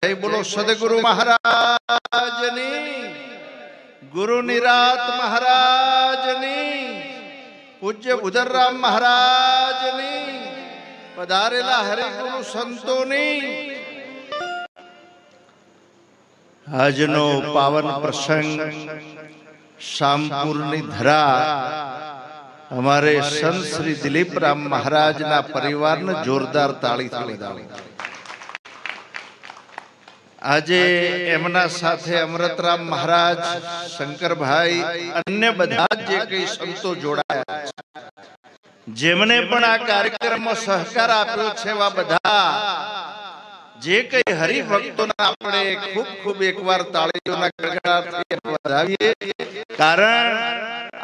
जय बोलो सदगुरु महाराज ने, गुरु निरात महाराज ने, पूज्य उदरराम महाराज ने, पधारेला हरिगुरु संतो ने। આજનો પાવન પ્રસંગ શામપુરની ધરા અમારે સંત શ્રી દિલીપરામ મહારાજના પરિવારને જોરદાર તાળીથી વધાવો। આજે એમના સાથે અમૃતરામ મહારાજ, શંકરભાઈ, અન્ય બધા જે કઈ સંતો જોડાયા છે, જેમને પણ આ કાર્યક્રમમાં સહકાર આપ્યો છે, એવા બધા જે કઈ હરિભક્તોને આપણે ખૂબ ખૂબ એકવાર તાળીઓના ગડગડાટથી વધાવીએ। કારણ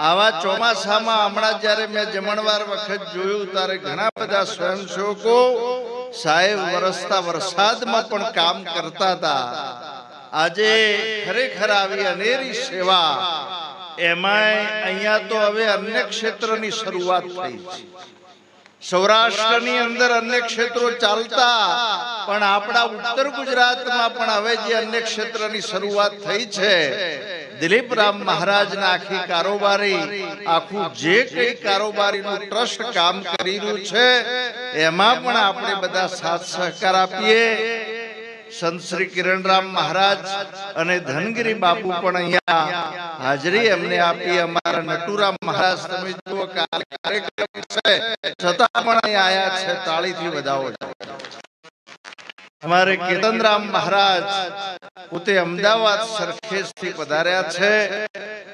આવા ચોમાસામાં હમણાં જ્યારે મેં જમણવાર વખત જોયું ત્યારે ઘણા બધા સ્વયંસેવકો સાહેબ વરસતા વરસાદમાં પણ કામ કરતા હતા। આજે ખરેખર આવી અનેરી સેવા, એમાંય અહીંયા તો હવે અન્ય ક્ષેત્રની શરૂઆત થઈ છે। સૌરાષ્ટ્રની અંદર અન્ય ક્ષેત્રો ચાલતા, પણ આપણા ઉત્તર ગુજરાતમાં પણ હવે જે અન્ય ક્ષેત્રની શરૂઆત થઈ છે, દિલીપરામ મહારાજના આખી કારોબારી, આખું જે કઈ કારોબારીનું ટ્રસ્ટ કામ કરી રહ્યું છે, એમાં પણ આપણે બધા સાથ સહકાર આપીએ। સંત શ્રી કિરણરામ મહારાજ અને ધનગીરી બાપુ પણ અહીંયા હાજરી એમને આપી। અમારા નટુરામ મહારાજ, તમે જુઓ કાર્યક્રમ છે છતાં પણ અહીંયા આયા છે, તાળીથી વધાવો। અમારે કેતનરામ મહારાજ પોતે અમદાવાદ સરખેજથી પધાર્યા છે।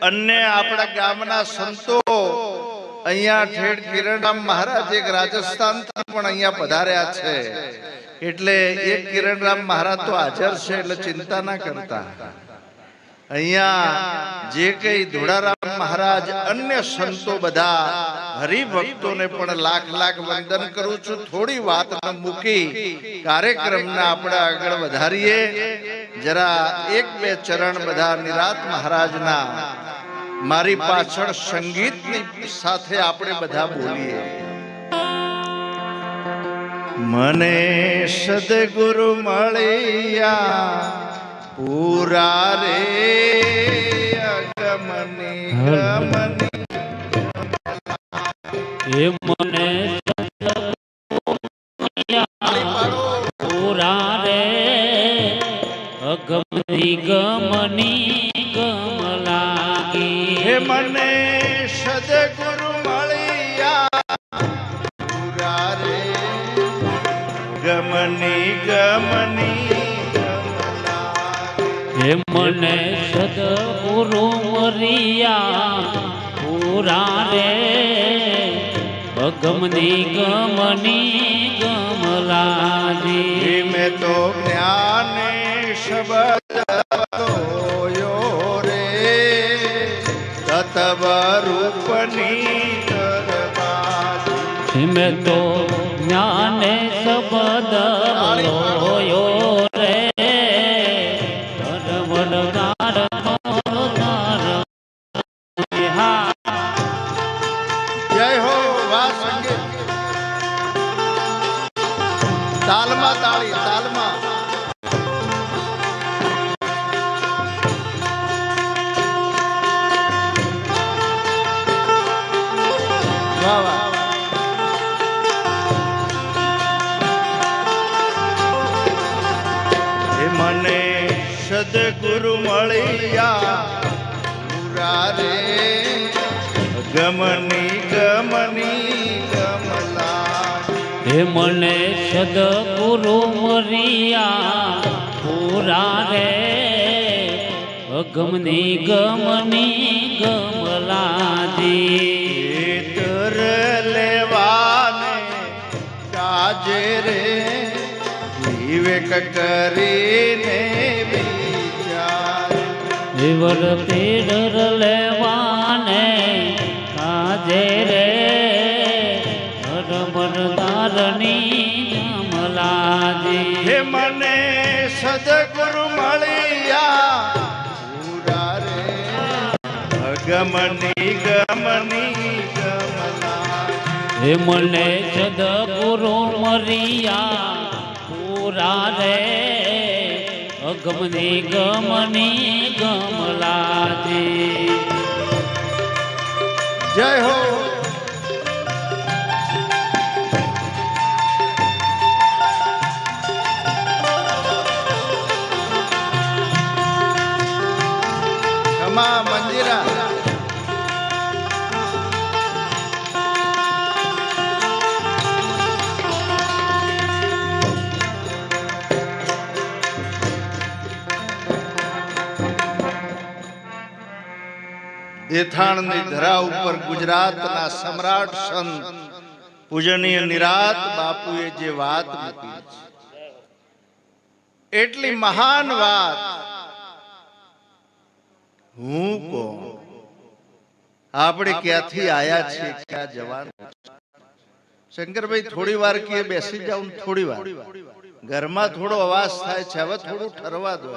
અન્ય આપણા ગામના સંતો અહીંયા ઠેઠ કિરણરામ મહારાજ એક રાજસ્થાનથી પણ અહીંયા પધાર્યા છે। એટલે એક કિરણરામ મહારાજ તો હાજર છે, એટલે ચિંતા ના કરતા। અહીંયા જે કઈ ધોળારામ મહારાજ, અન્ય સંતો બધા હરિભક્તોને પણ લાખ લાખ વંદન કરું છું। થોડી વાત મૂકી કાર્યક્રમને આપણે આગળ વધારીએ। જરા એક બે ચરણ બધા નિરાત મહારાજના મારી પાછળ સંગીતની સાથે આપણે બધા બોલીએ। મને સદગુરુ મળ્યા પૂરા રે અગમની ગમની, હે મને પૂરા રે અગમની ગમની ગમ લાગી। હે મને સદગુરુ મળ્યા પૂરા રે ગમની ગમની, હે મને સદગુરુ મળ્યા પૂરા રે અગમની ગમની ગમ લાગી। મેં તો જ્ઞાને શબ્દ જોયો રે તત્વ રૂપની દરબારી। મેં તો જ્ઞાને શબ્દ જોયો રે જય હો, વાહ સંગીત, તાલમાં તાળી, તાલમાં। વાહ વાહ। મને સદગુરુ મળ્યા પૂરા રે ગમની ગમની ગમલા। હે મને સદગુરુ મળ્યા પૂરા રે અગમની ગમની ગમલાજી। તર લેવાને કાજે રે વિવેક કરીને વિચાર, વિવર પીડર લેવાને કાજે રે હરમરદારની જમલાજી। હે મને સદગુરુ મળ્યા પૂરા રે ગમની ગમની ગમલા। હે મને સદગુરુ મળ્યા પૂરા રે અગમની ગમની ગમલાજી જય હો. ખમા મંજીરા દેથાણની ધરા ઉપર ગુજરાતના સમ્રાટ સંત પૂજનીય નિરાત બાપુએ જે વાત મૂકી છે, એટલી મહાન વાત. હું કોણ, આપણે ક્યાંથી આયા છીએ, ક્યાં જવાનું? શંકરભાઈ થોડી વાર કે બેસી જાઉં, થોડી વાર ઘરમાં થોડો અવાજ થાય છે, હવે થોડું ઠરવા દો.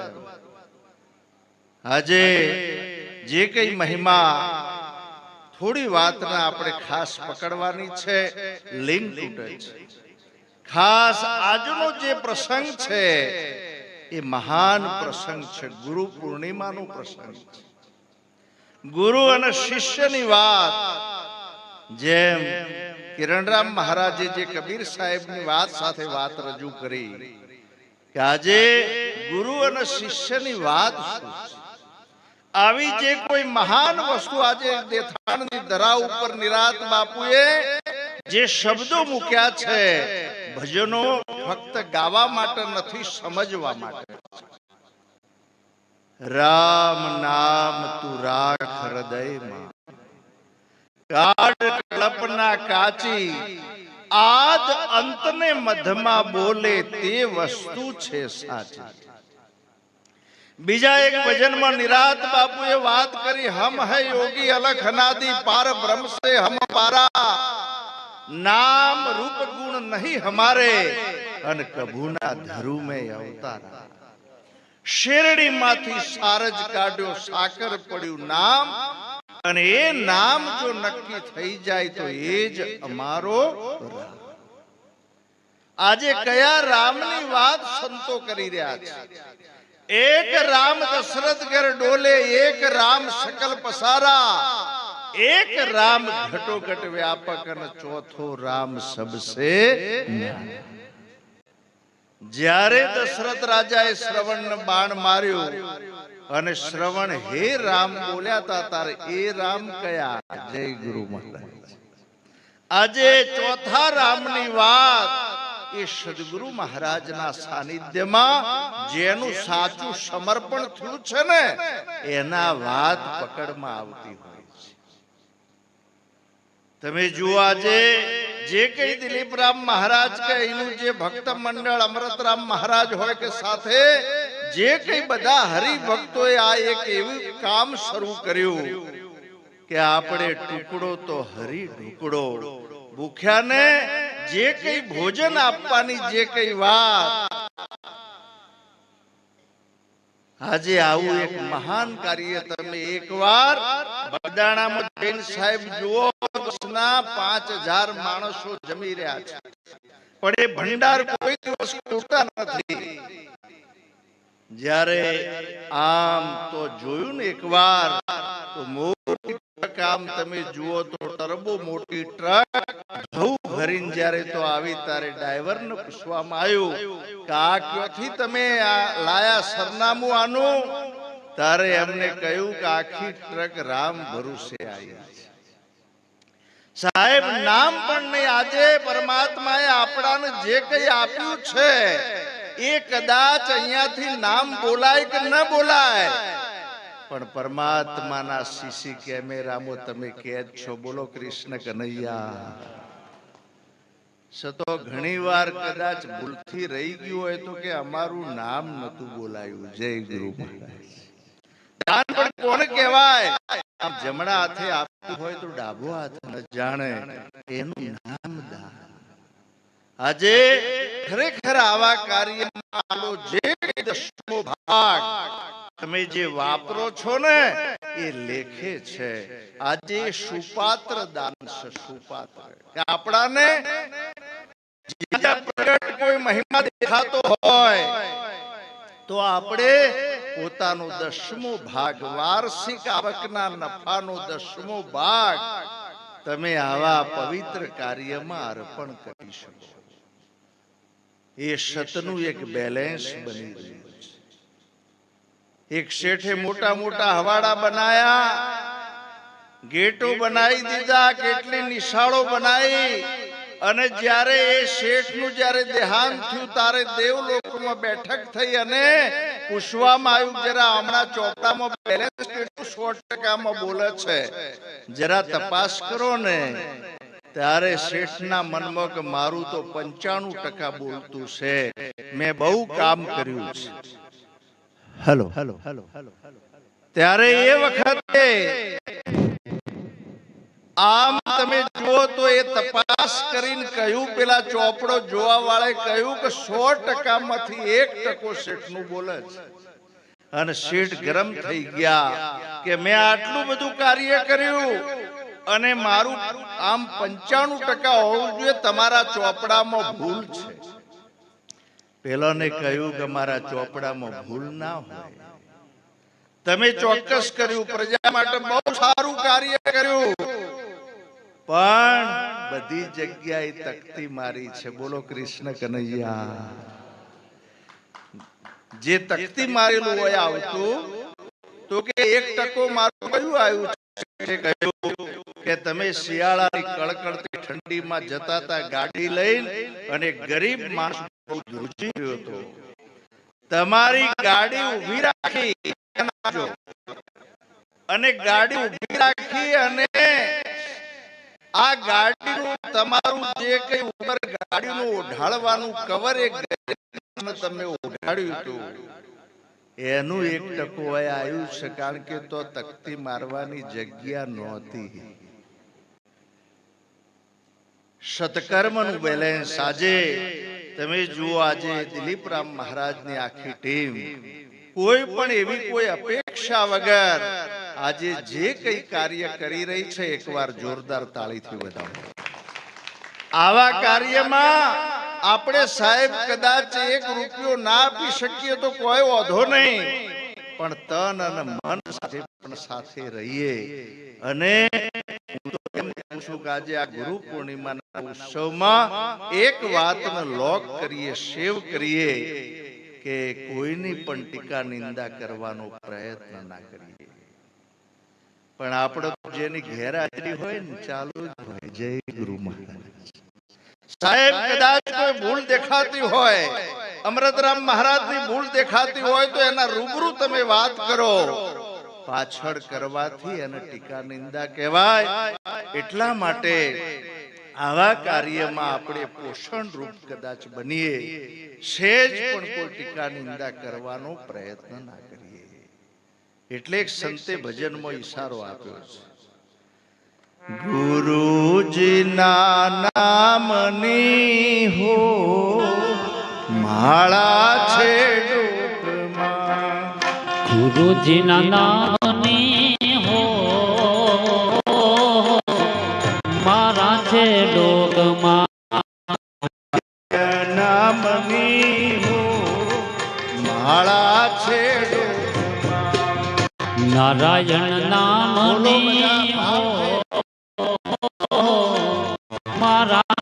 આજે જે કઈ મહિમા થોડી વાતના આપણે ખાસ પકડવાની છે. લિંક તૂટે છે. ખાસ આજનો જે પ્રસંગ છે એ મહાન પ્રસંગ છે. ગુરુ પૂર્ણિમાનો પ્રસંગ છે. ગુરુ અને શિષ્યની વાત, જેમ કિરણરામ મહારાજે જે કબીર સાહેબની વાત સાથે વાત રજૂ કરી કે આજે ગુરુ અને શિષ્યની વાત શું છે, આવી જે કોઈ મહાન વસ્તુ આજે દેથાણની ધરા ઉપર નિરાત બાપુએ જે શબ્દો મૂક્યા છે, ભજનો ફક્ત ગાવા માટે નથી, સમજવા માટે. રામ નામ તું રાખ હૃદયમાં, કાઢ કલ્પના કાચી, આજ અંતને મધમાં બોલે તે વસ્તુ છે સાચી. બીજા એક ભજનમાં નિરાત બાપુએ વાત કરી, હમ હૈ યોગી અલખ અનાદિ પાર બ્રહ્મ સે હમ પારા, નામ રૂપ ગુણ નહીં હમારે અન કભુના ધરુ મેં અવતારા. શેરડી માંથી સારજ કાઢ્યો, સાકર પડ્યું નામ, અને એ નામ જો નક્કી થઈ જાય તો એ જ અમારો રામ. આજે કયા રામની વાત સંતો કરી રહ્યા છે? એક રામ દશરથ ઘર ડોલે, એક રામ સકલ પસારા, એક રામ ઘટોઘટ વ્યાપક, અને ચોથો રામ સબસે ન્યારા. જ્યારે દશરથ રાજાએ શ્રવણ બાણ માર્યો અને શ્રવણ હે રામ બોલ્યા હતા, તારે એ રામ કયા? જય ગુરુ મહારાજ. આજે ચોથા રામની વાત એ સદગુરુ મહારાજના સાનિધ્યમાં જેનું સાચું સમર્પણ થયું છે ને, એના વાત પકડમાં આવતી હોય છે. તમે જુઓ, આજે જે કઈ દિલીપરામ મહારાજ કે એનું જે ભક્ત મંડળ, અમૃતરામ મહારાજ હોય કે સાથે જે કઈ બધા હરિભક્તોએ આ એક એવું કામ શરૂ કર્યું કે આપણે ટુકડો તો હરી ઢુકડો, ભૂખ્યાને જે કઈ ભોજન આપવાની જે કઈ વાત, આજે આવું એક મહાન કાર્ય તમે એકવાર બગદાણામાં જૈન સાહેબ જુઓ, 5000 માણસો જમી રહ્યા છે, પણ એ ભંડાર કોઈ દિવસ તૂટતા નથી. જ્યારે આમ તો જોયું ને એકવાર, તો મોટી ટ્રક આમ તમે જુઓ તો ટર્બો મોટી ટ્રક ઘઉં ભરીને જ્યારે તો આવી, તારે ડ્રાઈવરને પૂછવામાં આવ્યું કે આ ક્યાંથી તમે લાયા, સરનામું આનું? તારે એમને કહ્યું કે આખી ટ્રક રામ ભરોસે આવી છે. સાહેબ, નામ પણ નહીં. આજે પરમાત્માએ આપણાને જે કઈ આપ્યું છે એ કદાચ અહીંયાથી નામ બોલાય કે ન બોલાય, પણ પરમાત્માના સીસી કેમેરામાં તમે કેદ છો. બોલો કૃષ્ણ કનૈયા. સતો ઘણી વાર કદાચ ભૂલથી રહી ગયું હોય તો કે અમારું નામ નતું બોલાયું. જય ગુરુ મહારાજ. દાન પણ કોને કહેવાય? જમણા હાથે આપ્યું હોય તો ડાબો હાથ ન જાણે, એનું નામ દાન. આજે ખરેખર આવા કાર્યમાં જે 10મો ભાગ તમે જે વાપરો છો ને એ લેખે છે. આજે સુપાત્ર દાન છે. સુપાત્ર કે આપણાને પ્રગટ કોઈ મહિમા દેખાતો હોય, તો આપણે પોતાનો 10મો ભાગ, વાર્ષિક આવકના નફાનો 10મો ભાગ તમે આવા પવિત્ર કાર્યમાં અર્પણ કરી શકો. એ સતનું એક બેલેન્સ બની રહ્યું છે. એક શેઠે મોટા મોટા હવાડા બનાયા, ગેટો બનાવી દીધા, કેટલી નિશાળો બનાવી, અને જ્યારે એ શેઠનું જ્યારે દેહાંત થયું ત્યારે દેવલોકમાં બેઠક થઈ અને પૂછવામાં આવ્યું, જરા હમણાં ચોપડામાં બેલેન્સ કેટલું 100% બોલે છે, જરા તપાસ કરો ને. ત્યારે શેઠના મનમાં કે મારું તો 95% બોલતું છે, મેં બહુ કામ કર્યું છે. Hello hello hello. ત્યારે એ વખતે આમ તમે જુઓ તો એ તપાસ કરીને કહ્યું, પેલા ચોપડો જોવા વાળે કહ્યું કે 100% માંથી 1% શેઠનું બોલે છે. અને શેઠ ગરમ થઈ ગયા કે મેં આટલું બધું કાર્ય કર્યું અને મારું આમ 95% હોવું જોઈએ, તમારા ચોપડામાં ભૂલ છે. પેલાને કહ્યું કે મારા ચોપડામાં ભૂલ ના હોય, તમે ચોક્કસ કર્યું, પ્રજા માટે બહુ સારું કાર્ય કર્યું, પણ બધી જગ્યાએ તકતી મારી છે. બોલો કૃષ્ણ કનૈયા. જે તકતી મારેલું હોય આવતું તો કે 1% મારું કયું આવ્યું છે, કહ્યું કે તમે શિયાળાની કડકડતી ઠંડીમાં જતા હતા ગાડી લઈને, અને ગરીબ માણસ બહુ ધ્રુજી રહ્યો હતો, તમારી ગાડી ઊભી રાખી અને ગાડી ઊભી રાખી અને આ ગાડીનું તમારું જે કઈ ઉપર ગાડીનું ઓઢાળવાનું કવર એક તમે ઓઢાડ્યું હતું, એનું 1% આવ્યું છે. કારણ કે તો તકતી મારવાની જગ્યા નહોતી. સત્કર્મનું બેલેન્સ. આજે તમે જુઓ, આજે દિલીપરામ મહારાજની આખી ટીમ કોઈ પણ એવી કોઈ અપેક્ષા વગર આજે જે કઈ કાર્ય કરી રહી છે, એકવાર જોરદાર તાળીથી વધાવો. આવા કાર્યમાં આપણે સાહેબ કદાચ 1 રૂપિયો ના આપી શકીએ તો કોઈ વાંધો નહીં, પણ તન અને મન સાથે પણ સાથે રહીએ. અને હું તો એમ કહું છું કે આજે આ ગુરુ પૂર્ણિમાના ઉત્સવમાં એક વાતને લોક કરીએ, સેવ કરીએ કે કોઈની પણ ટીકા નિંદા કરવાનો પ્રયત્ન ના કરીએ. પણ આપણે જેની ગેરહાજરી હોય ને ચાલુ જ હોય. જય ગુરુ મહારાજ. સાહેબ કદાચ કોઈ ભૂલ દેખાતી હોય, અમૃતરામ મહારાજની ભૂલ દેખાતી હોય તો એના રૂબરૂ તમે વાત કરો. પાછળ કરવાથી એને ટીકા નિંદા કહેવાય. એટલા માટે આવા કાર્યમાં આપણે પોષણ રૂપ કદાચ બનીએ, સેજ પણ કોઈ ટીકા નિંદા કરવાનો પ્રયત્ન ના કરીએ. એટલે એક સંતે ભજનમાં ઈશારો આપ્યો છે, ગુરુજીના નામની હો માળા છે ડોકમાં. ગુરુજીના નામની હો મારા છે ડોકમાં. નામની હો માળા છે ડોકમાં. નારાયણ નામની હો મારા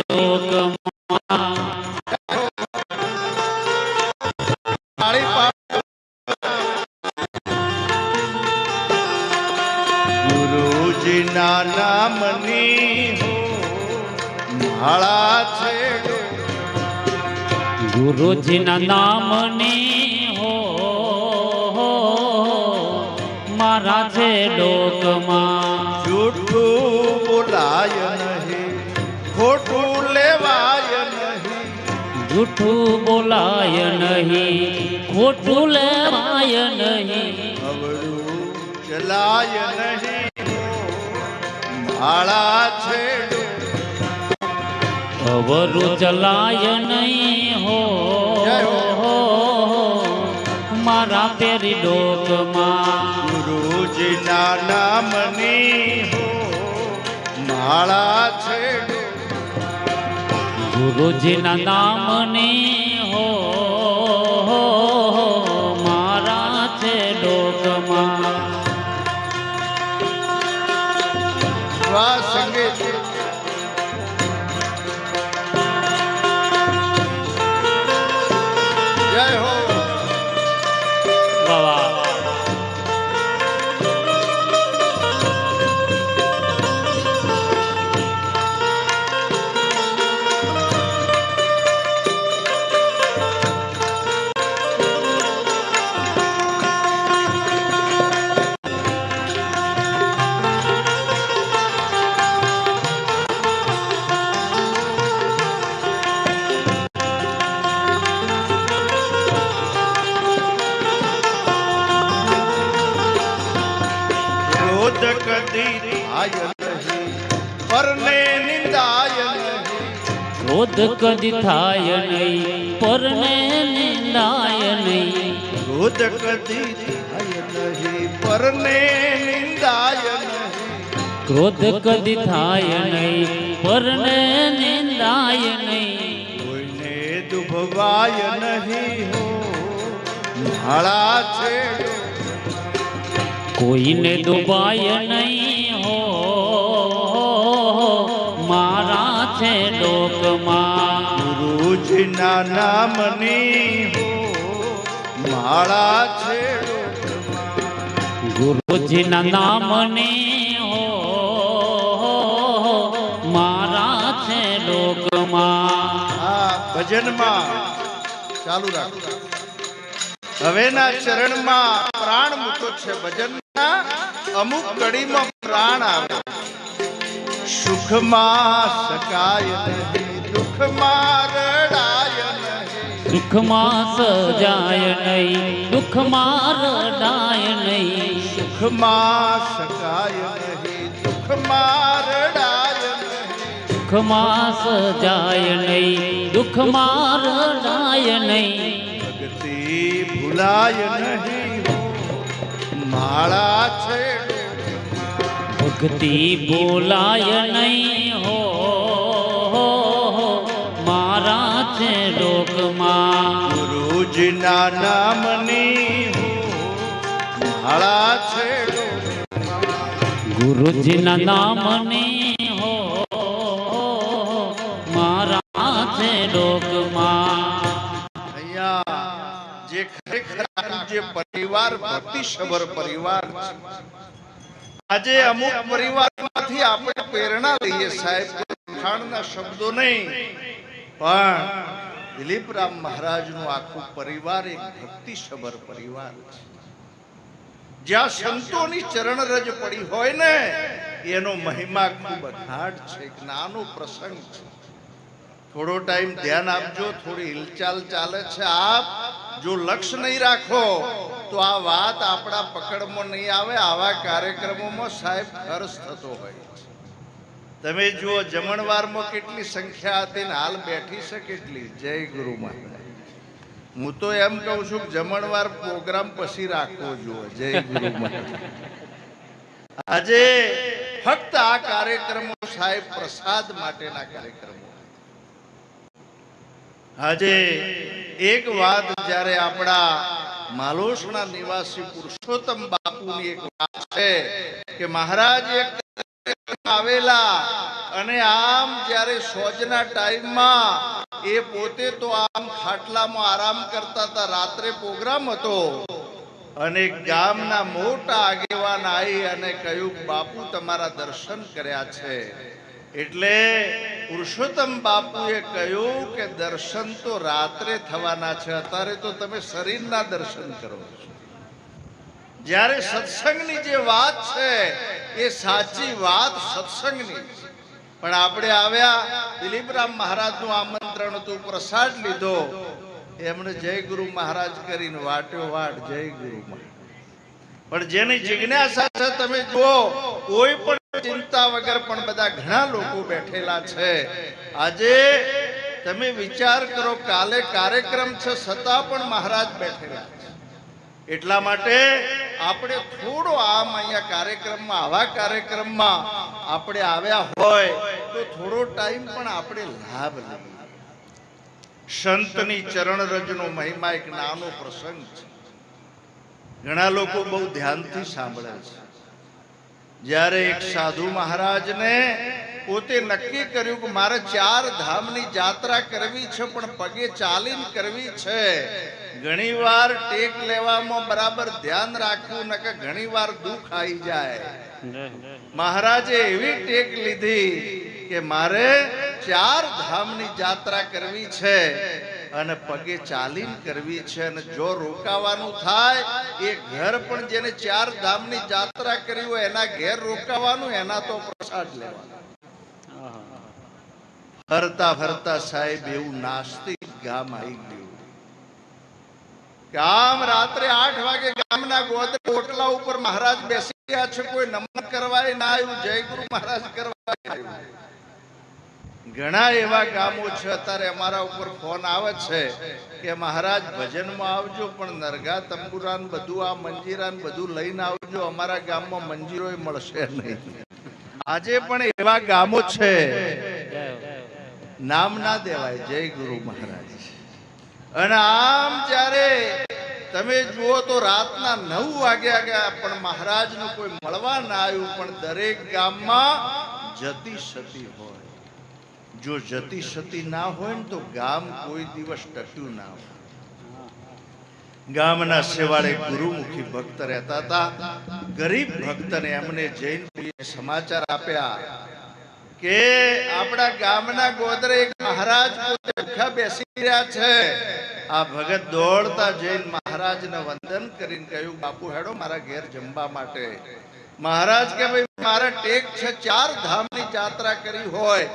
લોકમાં. ગુરુજીના નામની હો માળા છે. ગુરુજીના નામની હો મારા છે લોકમાં. જૂઠું બોલાય નહીં, ખોટું લેવાય નહીં. જૂઠું બોલાય નહીં, ખોટું લેવાય નહીં. અવળું ચલાય નહીં, માળા છે. અવરું ચલાય નહીં હો મારા પેરી ડોકમાં. ગુરુજીના નામની હો માળા છે. ગુરુજીના નામની હો થાય નહીં, પરને નિંદાય નહીં. ક્રોધ કદી થાય નહીં, પરને નિંદાય નહીં. ક્રોધ કદી થાય નહીં, પરને નિંદાય નહીં. ક્રોધ કદી થાય નહીં, પરને નિંદાય નહીં. કોઈને દુભવાય નહીં હો માળા છેડો. કોઈને દુબાય નહીં હો મારા છે લોકમાં. ગુરુજીના નામની હો માળા છેડો. ગુરુજીના નામની હો મારા છે લોકમાં. આ ભજનમાં ચાલુ રાખો. હવેના ચરણમાં પ્રાણ મૂકો છે. ભજનના અમુક કડીમાં પ્રાણ આવે. સુખમાં સકાય નહીં, દુઃખમાં રડાય નહીં. સુખમાં સજાય નહીં, દુઃખમાં રડાય નહીં. સુખમાં સકાય નહીં, દુઃખમાં રડાય નહીં. સુખમાં સજાય નહીં, દુઃખમાં રડાય નહીં. ભક્તિ ભૂલાય નહીં માળા છેડો. ભક્તિ બોલાય નહીં હો મારા છે લોકમાં. ગુરુજીના નામની હો માળા છેડો. ગુરુજીના નામની હો મારા છે લોકમાં. અહીંયા જે ખરેખર જે પરિવાર ભક્તિસભર પરિવાર છે, આજે અમુક પરિવારમાંથી આપણે પ્રેરણા લઈએ સાહેબ. ખાણના શબ્દો નહીં, પણ દિલીપરામ મહારાજનું આખું પરિવાર એક ભક્તિસભર પરિવાર છે. જ્યાં સંતોની ચરણરજ પડી હોય ને એનો મહિમા ખૂબ અગાઢ છે. એક નાનો પ્રસંગ છે. થોડો ટાઈમ ધ્યાન આપજો. થોડી હિલચાલ ચાલે છે. આપ જો લક્ષ્ય નહીં રાખો તો આ વાત આપણા પકડમાં નહીં આવે. આવા કાર્યક્રમોમાં સાહેબ ખર્ચ થતો હોય છે. તમે જુઓ જમણવારમાં કેટલી સંખ્યા હતી ને હાલ બેઠી છે કેટલી. જય ગુરુ મહારાજ. હું તો એમ કહું છું કે જમણવાર પ્રોગ્રામ પછી રાખવો જોઈએ. જય ગુરુ મહારાજ. આજે ફક્ત આ કાર્યક્રમો સાહેબ પ્રસાદ માટેના કાર્યક્રમો. આજે એક વાત જ્યારે આપણા માલોસણા નિવાસી પુરુષોત્તમ બાપુની એક વાત છે કે મહારાજ એક આવેલા અને આમ જ્યારે સોજના ટાઈમમાં એ પોતે તો આમ ખાટલામાં આરામ કરતા હતા. રાત્રે પ્રોગ્રામ હતો અને ગામના મોટા આગેવાન આવી અને કહ્યું બાપુ તમારા દર્શન કર્યા છે. એટલે પુરુષોત્તમ બાપુએ કહ્યું કે દર્શન તો રાત્રે થવાના છે, અત્યારે તો તમે શરીરના દર્શન કરો છો. જ્યારે સત્સંગની જે વાત છે એ સાચી વાત સત્સંગની છે. પણ આપણે આવ્યા, દિલીપરામ મહારાજનું આમંત્રણ હતું, પ્રસાદ લીધો, એમણે જય ગુરુ મહારાજ કરીને વાટ્યો વાટ જય ગુરુ મહારાજ. પણ જેની જિજ્ઞાસા છે તમે જુઓ, કોઈ પણ ચિંતા વગર પણ બધા ઘણા લોકો બેઠેલા છે. આજે તમે વિચાર કરો, કાલે કાર્યક્રમ છે છતાં પણ મહારાજ બેઠેલા છે. એટલા માટે આપણે થોડો આમ અહીંયા કાર્યક્રમમાં, આવા કાર્યક્રમમાં આપણે આવ્યા હોય તો થોડો ટાઈમ પણ આપણે લાભ લઈએ. સંતની ચરણરજનો મહિમા એક નાનો પ્રસંગ છે. ઘણા લોકો બહુ ધ્યાનથી સાંભળે છે. જ્યારે એક સાધુ મહારાજને પોતે નક્કી કર્યું કે મારે 4 ધામની યાત્રા કરવી છે, પણ પગે ચાલીને કરવી છે. ઘણીવાર ટેક લેવામાં બરાબર ધ્યાન રાખવું, નકે ઘણીવાર દુઃખ આવી જાય. મહારાજે એવી ટેક લીધી કે મારે 4 ધામની યાત્રા કરવી છે અને પગે ચાલીને કરવી છે. અને જો રોકાવાનું થાય એ ઘર પણ જેને 4 ધામની યાત્રા કરી હોય એના ઘેર રોકાવાનું, એના તો પ્રસાદ લેવાનો. ફરતા ફરતા સાહેબ એવું નાસ્તિક ગામ આવી ગયું. આમ રાત્રે 8 વાગે ગામના ગોદરે ઓટલા ઉપર મહારાજ બેસી ગયા છે, કોઈ નમન કરવાય ના આવ્યું, જય ગુરુ મહારાજ કરવા આવ્યું. ઘણા એવા ગામો છે, અત્યારે અમારા ઉપર ફોન આવે છે કે મહારાજ ભજનમાં આવજો પણ નરગા તંબુરાન બધું આ મંજીરાન બધું લઈને આવજો, અમારા ગામમાં મંજીરોય મળશે નહીં. આજે પણ એવા ગામો છે, નામ ના દેવાય. જય ગુરુ મહારાજ. અને આમ જ્યારે તમે જુઓ તો રાતના 9 વાગ્યા ગયા પણ મહારાજનું કોઈ મળવા ના આવ્યું. પણ દરેક ગામમાં જતી સતી હોય. જો જતી સતી ના હોય ને તો ગામ કોઈ દિવસ ટક્યું ના હોય. ગામના સેવાળે ગુરુમુખી ભક્ત રહેતા હતા. ગરીબ ભક્તને એમને જૈન સમાચાર આપ્યા કે આપણા ગામના ગોદરે એક મહારાજ પોતે ભૂખ્યા બેસી રહ્યા છે. આ ભગત દોડતા જૈન મહારાજને વંદન કરીને કહ્યું, બાપુ હેડો મારા ઘેર જમવા માટે. મહારાજ કે ભાઈ મારા ટેક છે, 4 ધામની યાત્રા કરી હોય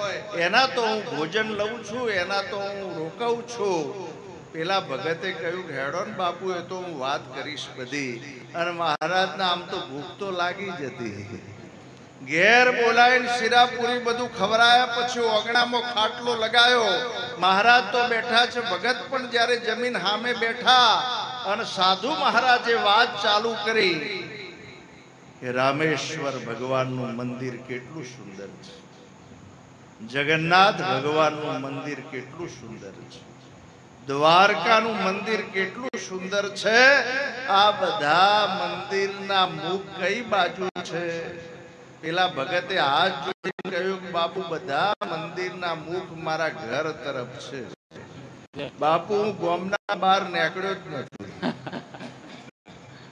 એના તો હું ભોજન લઉં છું, એના તો હું રોકાઉં છું. પેલા ભગતે કહ્યું હેડો ને બાપુ, એ તો હું વાત કરીશ બધી. અને મહારાજને આમ તો ભૂખ તો લાગી જ હતી. ઘેર બોલાવીને શીરાપુરી બધું ખવરાયા પછી ઓગણામાં ખાટલો લગાયો. મહારાજ તો બેઠા છે, ભગત પણ જ્યારે જમીન સામે બેઠા અને સાધુ મહારાજે વાત ચાલુ કરી કે રામેશ્વર ભગવાનનું મંદિર કેટલું સુંદર છે, જગન્નાથ ભગવાનનું મંદિર કેટલું સુંદર છે, દ્વારકાનું મંદિર કેટલું સુંદર છે. આ બધા મંદિરના મુખ કઈ બાજુ છે? પેલા ભગતે હાથ જોડીને કહ્યું કે બાપુ બધા મંદિરના મુખ મારા ઘર તરફ છે. બાપુ હું ગામના બહાર નીકળ્યો જ નથી.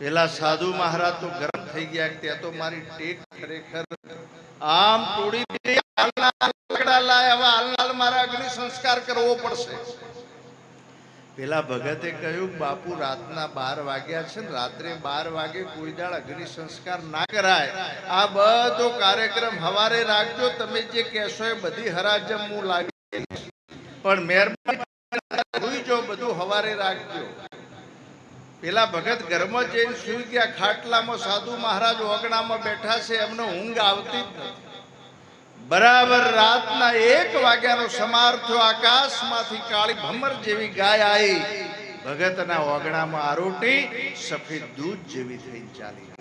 પેલા સાધુ મહારાજ તો ગરમ થઈ ગયા કે ત્યાં તો મારી ટેક ખરેખર આમ તોડી હાલ મારા અગ્નિ સંસ્કાર કરવો પડશે. પેલા ભગતે કહ્યું બાપુ રાતના 12 વાગ્યા છે ને, રાત્રે 12 વાગે કોઈ દાડ અગ્નિ સંસ્કાર ના કરાય. આ બધો કાર્યક્રમ હવારે રાખજો, તમે જે કહેશો એ બધી હરાજમ હું લાવી, પણ મહેરબાની જો બધું હવારે રાખજો. પેલા ભગત ઘરમાં જઈને સુઈ ગયા. ખાટલામાં સાધુ મહારાજ ઓગણામાં બેઠા છે, એમને ઊંઘ આવતી જ નથી. બરાબર રાતના 1 વાગ્યાનો સમાર થયો. આકાશમાંથી કાળી ભમર જેવી ગાય આવી, ભગતના ઓગણામાં આરોટી સફેદ દૂધ જેવી થઈને ચાલી ગઈ.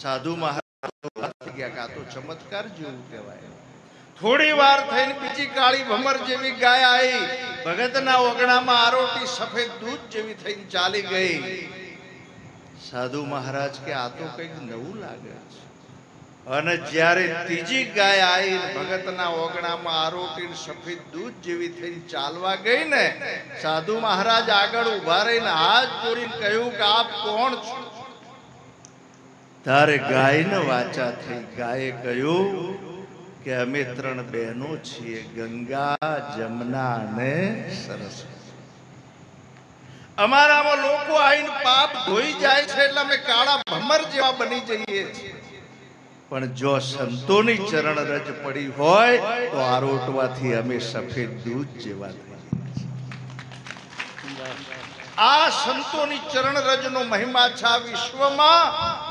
સાધુ મહારાજ ગયા, આ તો ચમત્કાર જેવું કહેવાય. થોડી વાર થઈને બીજી કાળી ભમર જેવી ગાય આવી, ભગતના ઓગણામાં આરોટી સફેદ દૂધ જેવી થઈને ચાલી ગઈ. સાધુ મહારાજ કે આ તો કંઈક નવું લાગે છે. અને જ્યારે ત્રીજી ગાય આવી ભગતના ઓગણામાં આરોટી સફેદ દૂધ જેવી થઈને ચાલવા ગઈ ને, સાધુ મહારાજ આગળ ઉભા રહીને હાથ જોડીને કહ્યું કે આપ કોણ છો? તારે ગાયને વાચા થઈ. ગાયે કહ્યું કે અમે 3 બહેનો છીએ, ગંગા, જમના અને સરસ્વતી. અમારામાં લોકો આવીને પાપ ધોઈ જાય છે એટલે અમે કાળા ભમર જેવા બની જઈએ છીએ. પણ જો સંતોની ચરણ રજ પડી હોય તો આરોટવાથી અમે સફેદ દૂધ જેવા થઈ જઈએ. આ સંતોની ચરણ રજનો મહિમા છે. આ વિશ્વમાં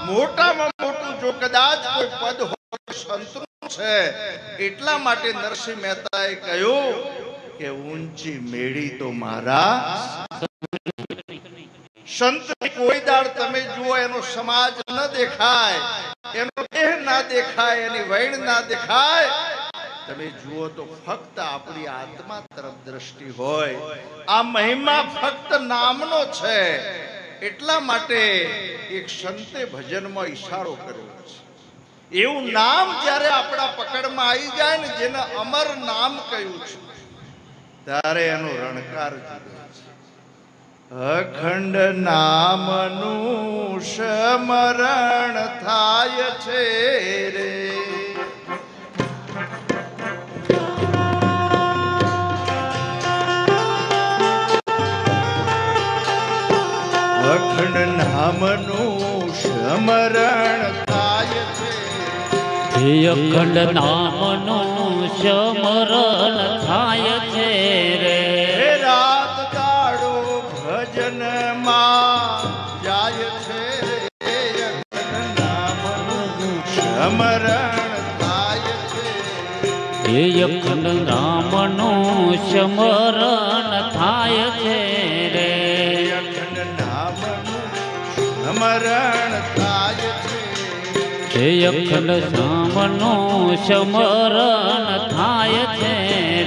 મોટામાં મોટું જો કદાચ કોઈ પદ હોય સંતનું છે. એટલા માટે નરસિંહ મહેતાએ કહ્યું કે ઊંચી મેળી તો મારા સંત. કોઈ દાડ તમે જુઓ એનો સમાજ ન દેખાય, એનો દેહ ના દેખાય, એની વૈણ ના દેખાય. તમે જુઓ તો ફક્ત આપણી આત્મા તરફ દ્રષ્ટિ હોય. આ મહિમા ફક્ત નામનો છે. એટલા માટે એક સંતે ભજનમાં ઈશારો કર્યો છે. એવું નામ જ્યારે આપણા પકડમાં આવી જાય ને, જેને અમર નામ કહ્યું છે, ત્યારે એનો રણકાર જુદો છે. અખંડ નામનું સ્મરણ થાય છે રે, અખંડ નામનું સ્મરણ થાય છે. અખંડ નામનું સ્મરણ થાય છે રે, રાત દાડો ભજનમાં જાય છે રે. અખંડ નામનું હે અખંડ નામનું સ્મરણ થાય છે રે અખંડ નામનું સ્મરણ થાય છે હે અખંડ નામનું સ્મરણ થાય છે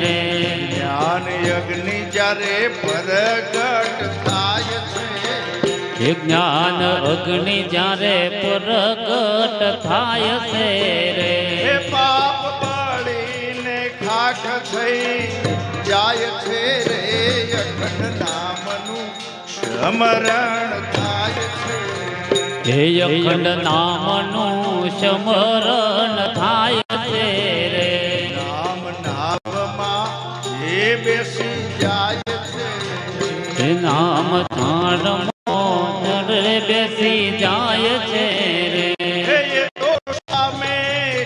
રે જ્ઞાન યજ્ઞ જ્યારે પ્રગટ થાય છે હે જ્ઞાન અગ્નિ જ્યારે પ્રગટ થાય છે રે હે પાપ બળીને ખાખ થઈ જાય છે રે અખંડ નામનું સ્મરણ થાય છે હે અખંડ નામનું સ્મરણ થાય છે રે નામ નામમાં જે બેસી જાય છે હે નામ તારમો બેસી જાય છે રે હે એ તો સામે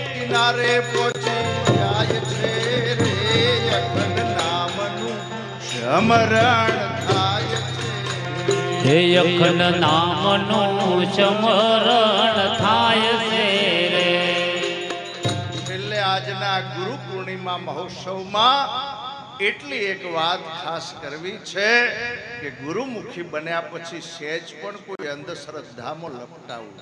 કિનારે પહોંચી જાય છે રે અખંડ નામનું સ્મરણ થાય છે હે અખંડ નામનું સ્મરણ થાય છે રે છેલ્લે આજના ગુરુ પૂર્ણિમા મહોત્સવમાં એટલી એક વાત ખાસ કરવી છે કે ગુરુમુખી બન્યા પછી સહેજ પણ કોઈ અંધશ્રદ્ધામાં લપટાવું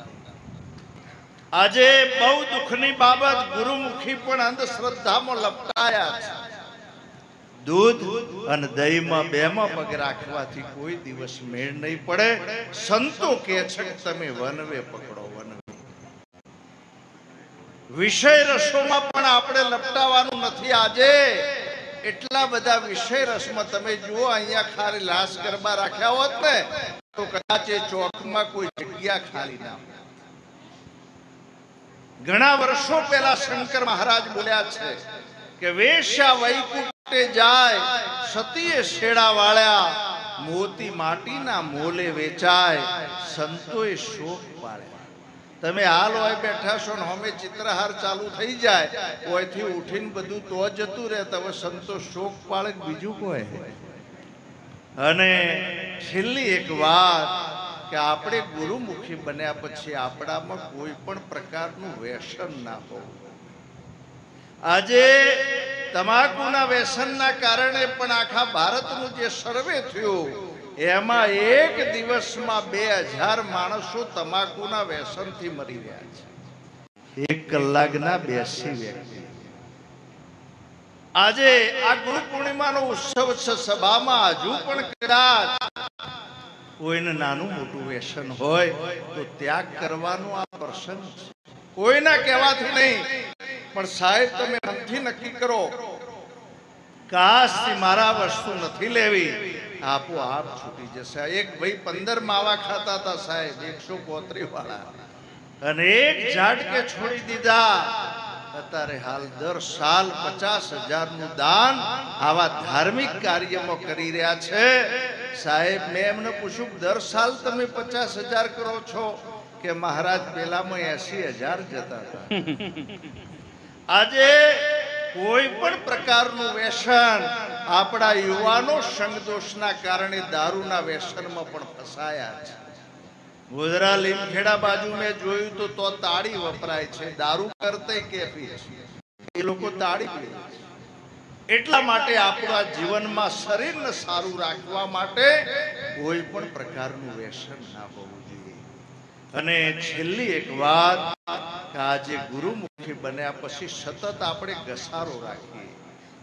આજે બહુ દુઃખની બાબત ગુરુમુખી પણ અંધશ્રદ્ધામાં લપટાયા છે દૂધ અને દહીંમાં બેમાં પગ રાખવાથી કોઈ દિવસ મેળ નહીં પડે સંતો કહે છે કે તમે વનવે પકડો વનવે વિષય રસોમાં પણ આપણે લપટાવાનું નથી આજે એટલા બધા વિષય રસમાં તમે જુઓ અહીંયા ખાલી લાશ ગરબા રાખ્યા હોત ને તો કદાચ એ ચોકમાં કોઈ જગ્યા ખાલી ના હોય. ઘણા વર્ષો પહેલા શંકર મહારાજ બોલ્યા છે કે વેશ્યા વૈકુંઠે જાય સતીએ શેડા વાળ્યા મોતી માટીના મોલે વેચાય સંતોએ શોક પાડ્યા. તમે હાલ હોય બેઠા છો ને અમે ચિત્રહાર ચાલુ થઈ જાય ઓયથી ઉઠીને બધું તો જતું રહે તમે સંતો શોક પાળે બીજું કોઈ. અને છેલ્લી એક વાત કે આપણે ગુરુમુખી બન્યા પછી આપણામાં કોઈ પણ પ્રકારનું વ્યસન ના હોવું. આજે તમાકુના વ્યસનના કારણે પણ આખા ભારતનું જે સર્વે થયું એમાં એક દિવસમાં 2000 માણસો તમાકુના વ્યસનથી મરી રહ્યા છે. 1 કલાકના 82 વ્યક્તિ. આજે આ ગુરુ પૂર્ણિમાનો ઉત્સવ છે. સભામાં હજુ પણ કદાચ કોઈને નાનું મોટું વ્યસન હોય તો ત્યાગ કરવાનો આ પ્રસંગ છે. કોઈના કહેવાથી નહીં પણ સાહેબ તમે મનથી નક્કી કરો કાશ મારા વસ્તુ નથી લેવી આપોઆપ છૂટી જશે. એક ભાઈ 15 માવા ખાતા હતા સાહેબ 135 વાળા અને એક ઝાટકે છોડી દીધા. અત્યારે હાલ દર સાલ 50,000 નું દાન આવા ધાર્મિક કાર્યમાં કરી રહ્યા છે. સાહેબ મેં એમને પૂછ્યું દર સાલ તમે 50,000 કરો છો કે મહારાજ પેલામાં 80,000 જતા હતા. આજે કોઈ પણ પ્રકારનું વ્યસન આપણા યુવાનો સંગદોષના કારણે દારૂના વ્યસનમાં પણ ફસાયા છે. ગોધરા લીમખેડા બાજુ મેં જોયું તો તાળી વપરાય છે. દારૂ કરતે કેફી છે એ લોકો તાળી પીવે છે. એટલા માટે આપણા જીવનમાં શરીરને સારું રાખવા માટે કોઈ પણ પ્રકારનું વ્યસન ના હોવું જોઈએ. અને છેલ્લી એક વાત કે આજે ગુરુમુખી બન્યા પછી સતત આપણે ઘસારો રાખીએ.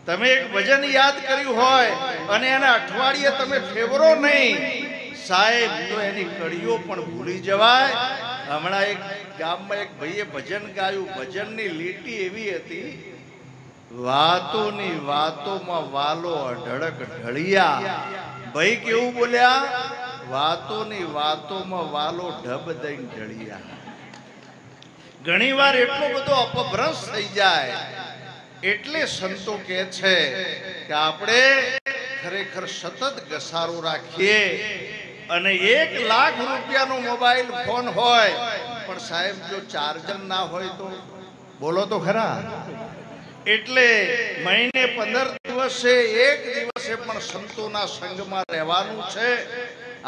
તમે એક ભજન યાદ કર્યું હોય અને એના અઠવાડિયે તમે ફેવરો નહીં સાહેબ તો એની કડીઓ પણ ભૂલી જવાય. હમણાં એક ગામમાં એક ભાઈએ ભજન ગાયું. ભજનની લીટી એવી હતી વાતોની વાતોમાં વાલો અઢળક ઢળિયા. ભાઈ કેવું બોલ્યા વાતોની વાતોમાં વાલો ઢબ દઈને ઢળિયા. ઘણી વાર એટલો બધો અપભ્રંશ થઈ જાય એટલે સંતો કહે છે કે આપણે ખરેખર સતત ઘસારો રાખીએ. અને 1 લાખ રૂપિયાનો મોબાઈલ ફોન હોય પણ સાહેબ જો ચાર્જર ના હોય તો બોલો તો ખરા. એટલે મહિને 15 દિવસે એક દિવસે પણ સંતોના સંગમાં રહેવાનું છે.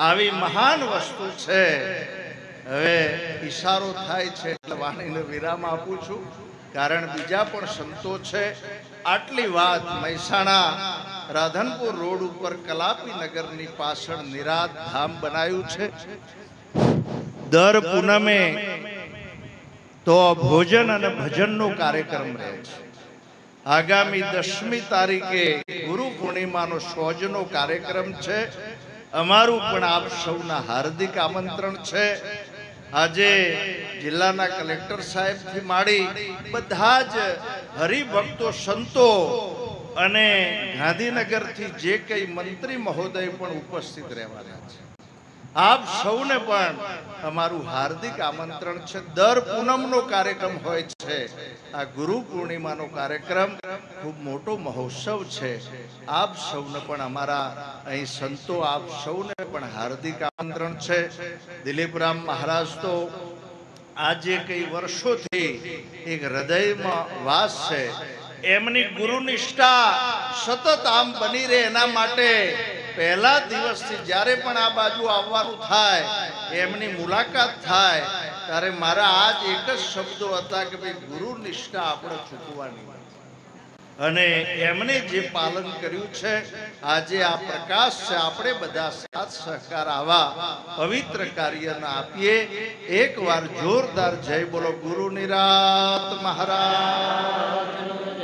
આવી મહાન વસ્તુ છે. હવે ઈશારો થાય છે એટલે વાણીને વિરામ આપું છું. કારણ બીજા પણ સંતો છે. આટલી વાત મહેસાણા રાધનપુર રોડ ઉપર કલાપી નગરની પાછળ નિરાત ધામ બનાવ્યું છે. દર પૂનમે તો ભોજન અને ભજનનો કાર્યક્રમ રહે છે. આગામી 10મી તારીખે ગુરુ પૂર્ણિમાનો સોજનો કાર્યક્રમ છે. અમારું પણ આપ સૌના હાર્દિક આમંત્રણ છે. આજે જિલ્લાના કલેક્ટર સાહેબથી માંડી બધા જ હરિભક્તો સંતો અને ગાંધીનગરથી જે કઈ મંત્રી મહોદય પણ ઉપસ્થિત રહેવાના છે. આપ સૌને પણ અમારું હાર્દિક આમંત્રણ છે. દર પૂનમનો કાર્યક્રમ હોય છે. આ ગુરુ પૂર્ણિમાનો કાર્યક્રમ ખૂબ મોટો મહોત્સવ છે. આપ સૌને પણ અમારા અહીં સંતો આપ સૌને પણ હાર્દિક આમંત્રણ છે. દિલીપરામ મહારાજ તો આજે કઈ વર્ષોથી એક હૃદયમાં વાસ છે. એમની ગુરુનિષ્ઠા સતત આમ બની રહે એના માટે પહેલા દિવસથી જ્યારે પણ આ બાજુ આવવાનું થાય, એમની મુલાકાત થાય, ત્યારે મારા આજ એક જ શબ્દો હતા કે ભાઈ ગુરુ નિષ્ઠા આપણે ચૂકવાની અને એમને જે પાલન કર્યું છે. આજે આ પ્રકાશ છે. આપણે બધા સાથ સહકાર આવા પવિત્ર કાર્યને આપીએ. એકવાર જોરદાર જય બોલો ગુરુ નિરાત મહારાજ.